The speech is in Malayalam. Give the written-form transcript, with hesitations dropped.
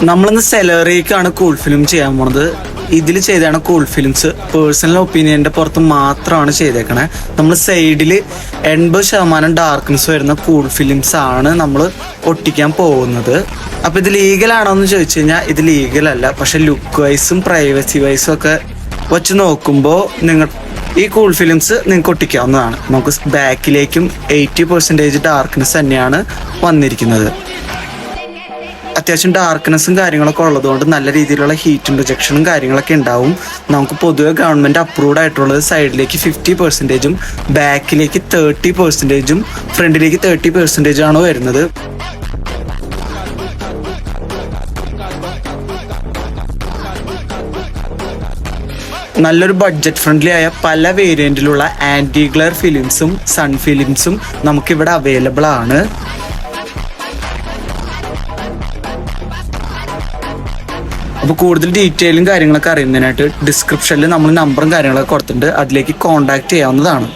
നമ്മളിന്ന് സെലറിക്കാണ് കൂൾ ഫിലിം ചെയ്യാൻ പോണത്. ഇതിൽ ചെയ്താണ് കൂൾ ഫിലിംസ്. പേഴ്സണൽ ഒപ്പീനിയന്റെ പുറത്ത് മാത്രമാണ് ചെയ്തേക്കണേ. നമ്മൾ സൈഡിൽ 80% ഡാർക്ക്നെസ് വരുന്ന കൂൾ ഫിലിംസ് ആണ് നമ്മൾ ഒട്ടിക്കാൻ പോകുന്നത്. അപ്പൊ ഇത് ലീഗലാണോ എന്ന് ചോദിച്ചു കഴിഞ്ഞാൽ ഇത് ലീഗലല്ല. പക്ഷെ ലുക്ക് വൈസും പ്രൈവസി വൈസും ഒക്കെ വച്ച് നോക്കുമ്പോൾ നിങ്ങൾ ഈ കൂൾ ഫിലിംസ് നിങ്ങൾക്ക് ഒട്ടിക്കാവുന്നതാണ്. നമുക്ക് ബാക്കിലേക്കും 80% ഡാർക്ക്നെസ് തന്നെയാണ് വന്നിരിക്കുന്നത്. അത്യാവശ്യം ഡാർക്ക്നെസ്സും കാര്യങ്ങളൊക്കെ ഉള്ളതുകൊണ്ട് നല്ല രീതിയിലുള്ള ഹീറ്റ് റിജക്ഷനും കാര്യങ്ങളൊക്കെ ഉണ്ടാവും. നമുക്ക് പൊതുവെ ഗവൺമെൻറ് അപ്രൂവ്ഡ് ആയിട്ടുള്ളത് സൈഡിലേക്ക് 50%, ബാക്കിലേക്ക് 30%, ഫ്രണ്ടിലേക്ക് 30% ആണ് വരുന്നത്. നല്ലൊരു ബഡ്ജറ്റ് ഫ്രണ്ട്ലി ആയ പല വേരിയന്റിലുള്ള ആന്റി ഗ്ലെയർ ഫിലിംസും സൺ ഫിലിംസും നമുക്കിവിടെ അവൈലബിൾ ആണ്. അപ്പോൾ കൂടുതൽ ഡീറ്റെയിലും കാര്യങ്ങളൊക്കെ അറിയുന്നതിനായിട്ട് ഡിസ്ക്രിപ്ഷനിൽ നമ്മൾ നമ്പറും കാര്യങ്ങളൊക്കെ കൊടുത്തിട്ടുണ്ട്. അതിലേക്ക് കോൺടാക്ട് ചെയ്യാവുന്നതാണ്.